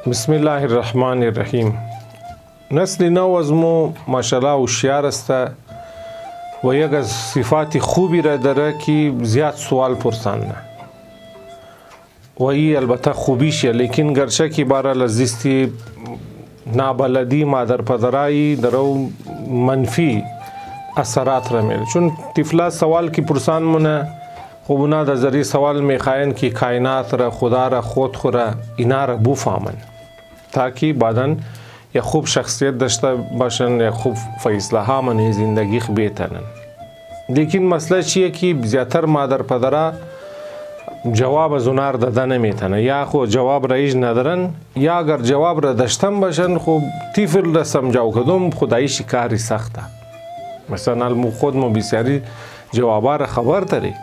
بسم الله الرحمن الرحیم. نسل نو از مو ماشاءالله هوشیار است و یک از صفات خوبی را داره که زیاد سوال پرسان نه و ای البته خوبیشه، لیکن گرچه که باره لزیستی نابلدی مادر پدرایی درو منفی اثرات را میره، چون طفلا سوال کی پرسان مونه خب اونا در ذریعه سوال میخواین که کائنات را، خدا را، خود را اینا را بفهمن تاکه بعداً یا خوب شخصیت داشته باشن یا خوب فیصله ها من زندگی بهترن. لیکن مسئله چیه که زیادتر مادر پدرها جواب از اونها را داده نمیتونه، یا خود جواب را ایج ندارن، یا اگر جواب را داشتن باشن خب طفل را سمجاو کدوم خدایشی کاری سخته. مثلا خود بسیاری جوابا را خبر داری،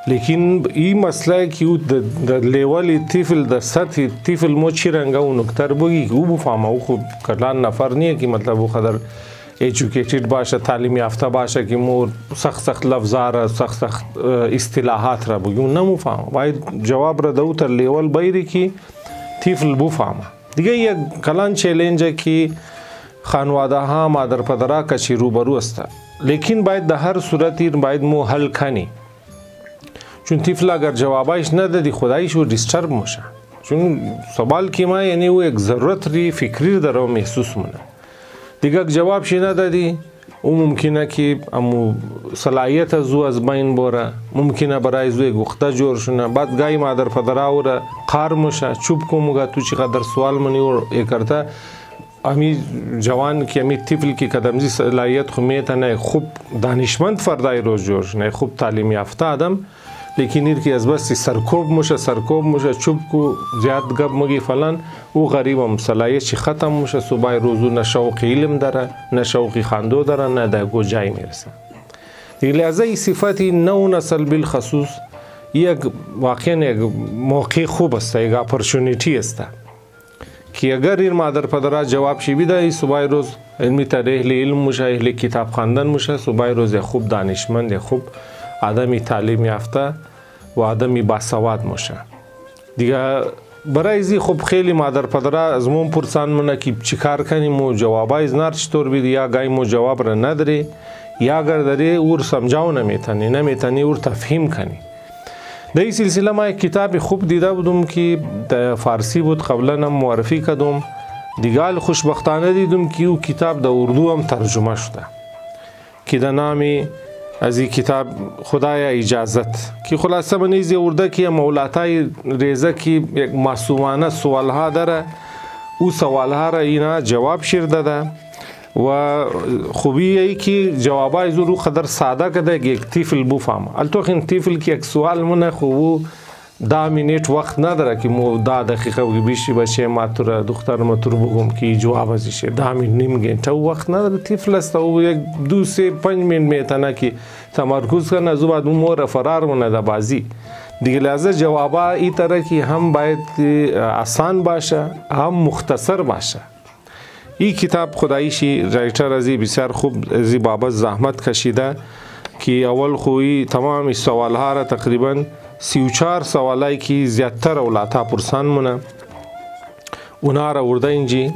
لیکن این مسئله که او در لیولی طفل در سطح طفل مو چی رنگه و نکتر بگی که او بفهمه. او خب کلان نفر نیه که مطلب او خدر ایجوکیتید باشه، تعلیم یافته باشه که مو سخت لفظا را، سخت اصطلاحات را بگی، اون نمو باید جواب را دو تر لیول بایری که طفل بفهمه. دیگه یک کلان چیلنجه که خانواده ها مادر پدرها کچی روبرو است، لیکن باید در هر صورتی باید مو حل کنی، چون طفل اگر جوابایش ندادی خدایش و دیسترب میشه. چون سوال که ما یعنی او یک ضرورت ری فکری در او محسوس مونه. دیگه جوابش ندادی او ممکنه که امو صلاحیت از او از بین بره، ممکنه برای زوی گخته جور شونه، بعد گای مادر پدرها را قار میشه چوب کومگا تو چقدر سوال منی و کرده امی جوان که امی طفل که کدامزی صلاحیت خو میتونه خوب دانشمند فردای روز جور شونه، خوب تعلیم یافته آدم، لیکن ایر که از بس سرکوب موشه چوب کو زیاد گپ مگی فلان او غریبم صلاحیت چی ختم موشه، صبح روزو نه شوق علم داره نه شوق خواندو داره نه در گو جای میرسه. دیگه لحظه ای صفتی نو نسل بالخصوص یک واقعا یک موقع خوب است، یک اپورتونیتی است که اگر این مادر پدرها جواب شی بیده ای صبح روز علمی تره اهل علم موشه، اهل کتاب خواندن موشه، صبح روز خوب دانشمند خوب آدمی تعلیم یافته و آدمی باسواد میشه. دیگه برای ازی خب خیلی مادر پدرها از مون پرسان منه که چی کار کنیم و جوابای از نار چطور بیدی، یا گای مو جواب را نداری یا اگر داری اور سمجاو نمیتنی اور تفهیم کنی. در این سلسله ما یک کتاب خوب دیده بودم که در فارسی بود، قبلا هم معرفی کردم. دیگه خوشبختانه دیدم که او کتاب در اردو هم ترجمه شده که در نامی از این کتاب خدای اجازت، که خلاصه منیزی ارده که مولاتای ریزه که یک معصومانه سوال ها داره، او سوال ها را اینا جواب شیر داده و خوبی ای که جوابای زورو قدر ساده کده یک طفل بفهمه. البته این طفل که یک سوال منه خوب 10 منیت وقت نداره که مو 10 دقیقه بیشی باشه ما تو دختر ما تو بگم که جواب ازشه 10 نیم گنته وقت نداره. طفل است او یک 2 3 5 منیت میتونه که تمرکز کنه، از بعد اون مور فرار مونه در بازی. دیگه لازم جوابا این طرح که هم باید آسان باشه هم مختصر باشه. این کتاب خدایشی رایتر ازی بسیار خوب ازی بابت زحمت کشیده که اول خوی تمام سوال ها را تقریبا 34 سوالایی که زیادتر اولاتا پرسان مونه اونا را ورده اینجی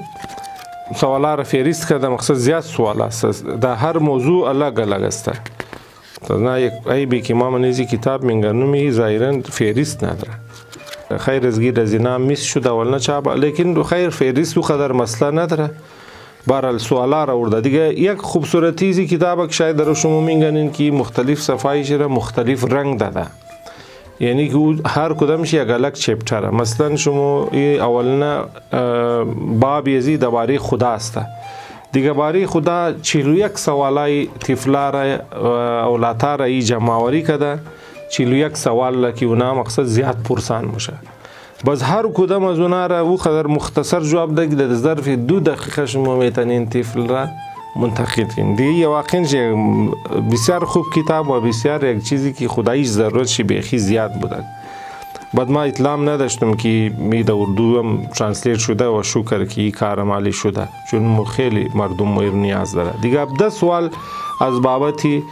سوالا را فهرست کرده. مقصد زیاد سوال است، در هر موضوع الگ است. نه یک عیبی که ما منیزی کتاب منگرنومی ظاهرا فهرست نداره. خیر از گیر از اینا میس شده ولنه چابه، لیکن خیر فهرست و قدر مسئله نداره. برحال سوالا را ورده. دیگه یک خوبصورتیزی کتاب که شاید در شما میگنین که مختلف صفایش را مختلف رنگ داده، یعنی که هر کدامش یک الگ چپتره. مثلا شما اولنا باب یزی درباره خدا است، دیگه باره خدا 41 سوالای طفلا را اولاتا را ای جمعوری کده، 41 سوال که اونا مقصد زیاد پرسان میشه. باز هر کدام از اونا را او قدر مختصر جواب ده که در ظرف 2 دقیقه شما میتونین طفل را منتقد کنید. دیگه واقعا بسیار خوب کتاب و بسیار یک چیزی که خدایش ضرورتش بیخی زیاد بوده. بعد ما اطلاع نداشتم که می در اردو هم ترنسلیت شده و شکر که این کار عملی شده، چون خیلی مردم میر نیاز داره. دیگه 10 سوال از بابتی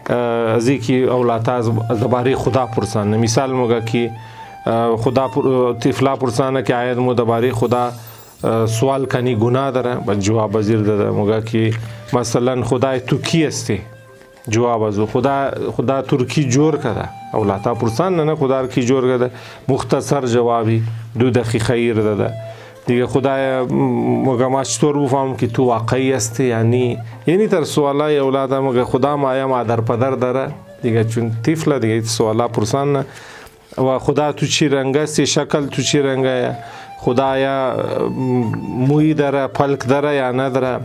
از اینکه اولاتا از درباره خدا پرسانه. مثال موگه که خدا طفلا پرسانه که آید مو درباره خدا سوال کنی گناه داره و جواب وزیر داده موگه که مثلا خدای تو کی هستی جواب ازو خدا ترکی جور کده اولاتا پرسان نه خدا کی جور کده مختصر جوابی 2 دقیقه ایر داده دیگه خدای موگه ما چطور بفهم که تو واقعی هستی یعنی تر سوالای اولادا موگه خدا مایا مادر پدر داره دیگه چون طفل دیگه سوالا پرسان نه و خدا تو چی رنگ هستی شکل تو چی رنگه خدایا موی داره پلک داره یا نداره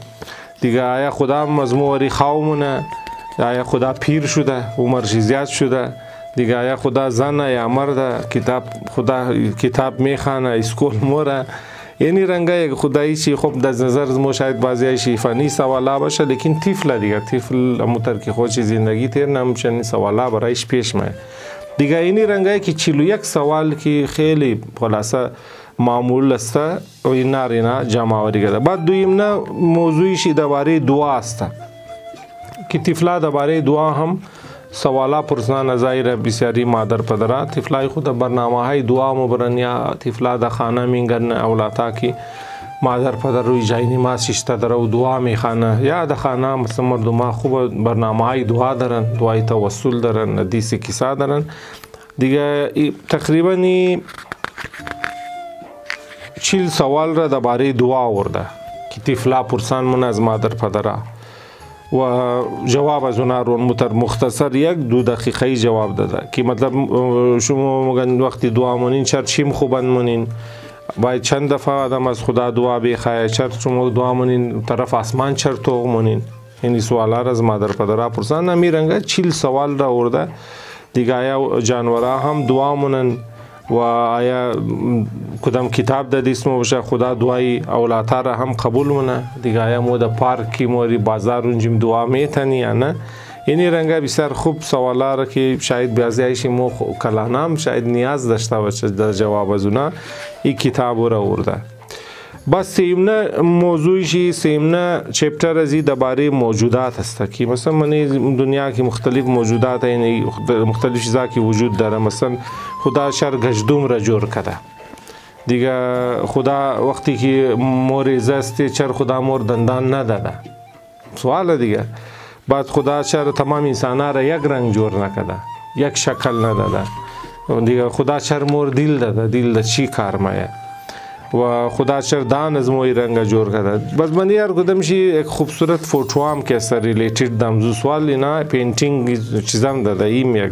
دیگه آیا خدا مزموری خواهمونه آیا خدا پیر شده عمرش زیاد شده دیگه آیا خدا زنه یا مرده خدا کتاب میخوانه اسکول موره یعنی رنگه خدایی چی خب در نظر ما شاید بعضی فنی سوالا باشه لیکن طفل دیگه طفل متر که خودش زندگی تیر نمیشه سوالا برایش پیش میاد دیگه اینی رنگه که 41 سوال که خیلی خلاصه معمول است و این نارینا جمع آوری کرده بعد دویم نه موضوعیش درباره دعا است که طفلا درباره دعا هم سوالا پرسان ظاهر بسیاری مادر پدرها طفلای خود برنامه های دعا مبرن یا طفلا در خانه میگن اولاتا که مادر پدر روی جای نماز ششته داره و دعا میخوانه یا در خانه مثلا مردم خوب برنامه های دعا دارن دعای توسل دارن حدیث کیسه دارن دیگه تقریبا 40 سوال را درباره دعا آورده که طفلا پرسان من از مادر پدرها و جواب از اونا رو مختصر 1-2 دقیقه جواب داده که مطلب شما مگن وقتی دعا مونین چیم خوبن مونین باید چند دفعه آدم از خدا دعا بخواه شما دعا مونین طرف آسمان تو مونین این سوالا را از مادر پدرها پرسان نمیرنگه 40 سوال را آورده دیگه آیا جانورا هم دعا مونن و آیا کدام کتاب دادی اسمو باشه خدا دعای اولاتا را هم قبول مونه دیگه آیا مو در پارکی موری بازار اونجیم دعا میتنی یا نه اینی رنگه بسیار خوب سوالا را که شاید بیازیش مو کلانام شاید نیاز داشته باشه در جواب از اونا این کتاب را آورده بس سیمنه موضوعی سیمنه چپتر ازی درباره موجودات است که مثلا من دنیا کی مختلف موجودات یعنی مختلف چیزا کی وجود داره مثلا خدا شر گشدوم را جور کرده دیگه خدا وقتی که مور زستی چر خدا مور دندان نداده سوال دیگه بعد خدا چر تمام انسانا را یک رنگ جور نکرده یک شکل نداده دیگه خدا چر مور دل داده دل دا چی کار مایه و خدا چر دان از موی رنگ جور کرده بس من یار کدام شی یک خوبصورت فوتو هم که سر ریلیتد دامزو سوال اینا پینتینگ چیزام داده ایم یک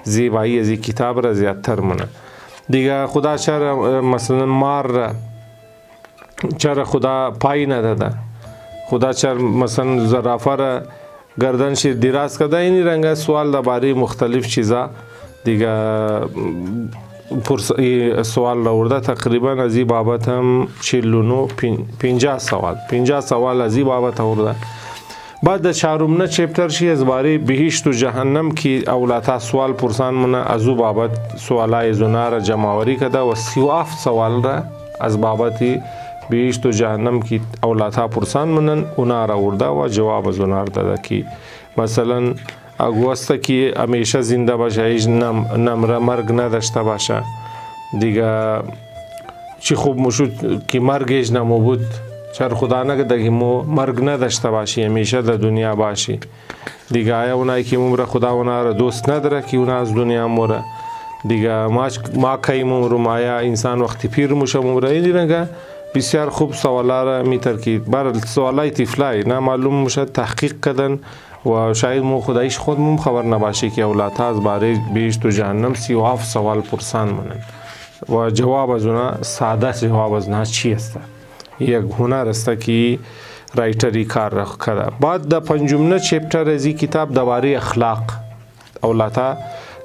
زیبایی از کتاب را زیادتر منه دیگه خدا چر مثلا مار چر خدا پای نداده خدا چر مثلا زرافه را گردنش دراز کرده این رنگ سوال درباره مختلف چیزا دیگه سوال آورده تقریبا از این بابت هم 50 سوال از این بابت آورده بعد در 4 چپتر شی از باره بهشت و جهنم که اولاتا سوال پرسان منه از او بابت سوالای زونا را جمعوری کرده و 37 سوال را از بابت بهشت و جهنم که اولاتا پرسان منن اونا را آورده و جواب از اونا را داده که مثلا اگوسته که همیشه زنده باشه هیچ نمره مرگ نداشته باشه دیگه چی خوب مشود که مرگش نمو بود چر خدا نگده که مرگ نداشته باشی همیشه در دنیا باشی دیگه آیا اونایی که ممره خدا اونا را دوست نداره که اونا از دنیا موره دیگه ما که ممرم آیا انسان وقتی پیر موشه ممره این رنگه بسیار خوب سوالا را میترکید بر سوالای طفلای نه معلوم موشه تحقیق کردن و شاید مو خدایش خود مم خبر نباشه که اولادها از باره بهشت و جهنم 37 سوال پرسان منن و جواب از اونا ساده جواب از اونا چی است یک هنر است که رایتری کار را کرده بعد در 5 چپتر از این کتاب درباره اخلاق اولادها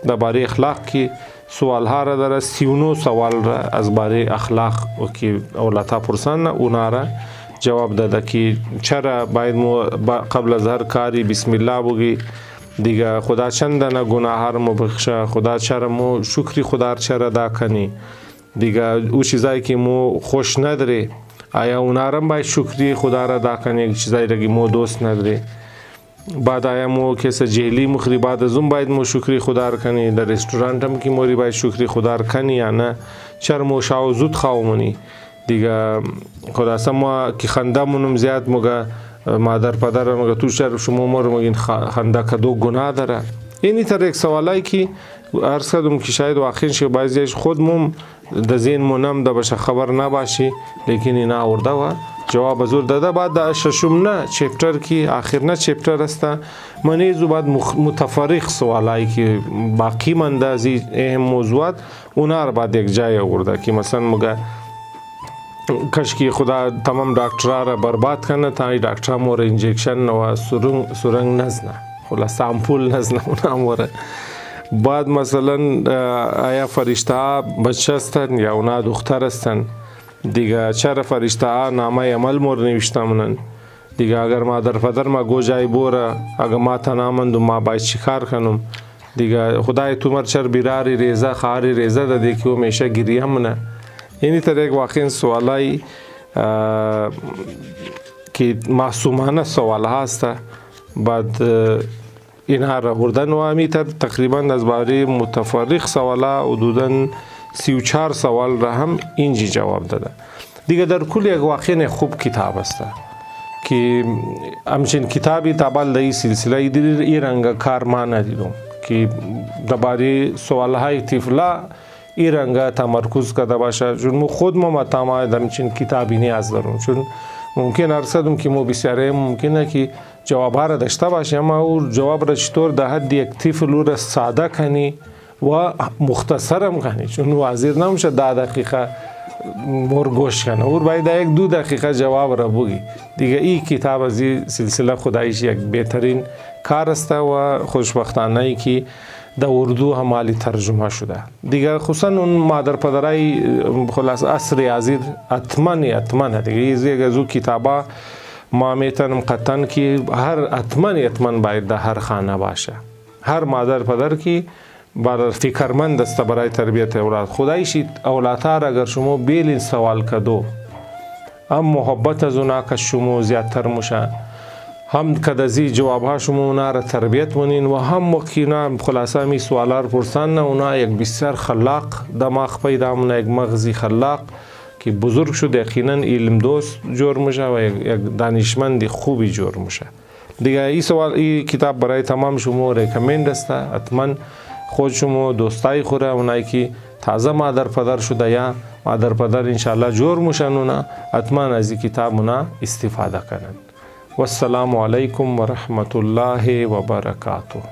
درباره اخلاق که سوال ها را داره 39 سوال را از باره اخلاق و که اولادها پرسان اونا را جواب داده که چرا باید مو قبل از هر کاری بسم الله بگی دیگه خدا چندانه گناه را مو بخشه خدا چرا مو شکری خدا چرا دا کنی دیگه او چیزایی که مو خوش نداره آیا اونا را باید شکری خدا را دا کنی چیزایی را که مو دوست نداره بعد آیا مو کسی جهلی مخری بعد از اون باید مو شکری خدا را کنی در رستورانت هم که موری باید شکری خدا را کنی یا نه چرا مو شاو زود خواهمونی دیگه خلاصه ما که خنده مونم زیاد مگه مادر پدر مگه تو شهر شما مر مگین خنده کدو گناه داره. اینی تر یک سوالایی که عرض کردم که شاید واقعا شی بعضیش خودمون د ذهن مونم د بشه خبر نباشی، لیکن اینا آورده و جواب زور داده. بعد د ششم نه چپتر که آخر نه چپتر است منیزو بعد متفرق سوالایی که باقی مانده از اهم موضوعات اونا رو بعد یک جای آورده که مثلا مگه کاش که خدا تمام دکترها را برباد کنه تا این دکترها مور انجکشن و سرنگ نزنه، خلاص امپول نزنه اونا موره. بعد مثلا آیا فرشته ها بچه هستن یا اونا دختر هستن دیگه، چرا فرشته ها نامه عمل مور نوشته منن دیگه. اگر مادر پدر ما گوجای بوره اگر ما تنامندم ما باید چیکار کنم دیگه. خدای تو مر چر بیراری ریزه خاری ریزه ده که همیشه گریه منه. اینی طرح یک واقعا سوالایی که معصومانه سوال هست. بعد اینها را بردن و همیتر تقریبا از باره متفرق سوالا حدوداً 34 سوال را هم اینجی جواب داده. دیگه در کل یک واقعا خوب کتاب است که همچین کتابی تابال در این سلسله ای رنگ کار ما ندیدم که در باره سوالهای طفلا این رنگ تمرکز کرده باشه، چون خود ما تمام همچین کتابی نیاز دارم. چون ممکن ارسدم که مو بسیاره ممکنه که جواب را داشته باشه، اما او جواب را چطور در حد یک طفل را ساده کنی و مختصرم کنی، چون واضح نمیشه 10 دقیقه مور گوش کنه، او باید 1-2 دقیقه جواب را بگی دیگه. این کتاب از این سلسله خدایش یک بهترین کار است و خوشبختانه ای که در اردو هم حالی ترجمه شده دیگه. خصوصا اون مادر پدرای خلاص عصر حاضر حتما دیگه یک از او کتابا ما میتونم قطعا که هر حتما باید در هر خانه باشه. هر مادر پدر که برای فکرمند است برای تربیت اولاد. خدایش اولادها را اگر شما بیلین سوال کدو هم محبت از اونا که شما زیادتر میشه، هم کدازی جوابها شما اونا را تربیت منین و هم وقینا خلاصه می سوالا را پرسان اونا یک بسیار خلاق دماغ پیدا منه، یک مغزی خلاق که بزرگ شد یقینا علم دوست جور میشه و یک دانشمند خوبی جور میشه دیگه. این کتاب برای تمام شما ریکمند است. حتما خود شما دوستای خوره اونایی که تازه مادر پدر شده یا مادر پدر انشاءالله جور میشن اونا حتما از این کتاب اونا استفاده کنند. والسلام علیکم و رحمت الله و برکاته.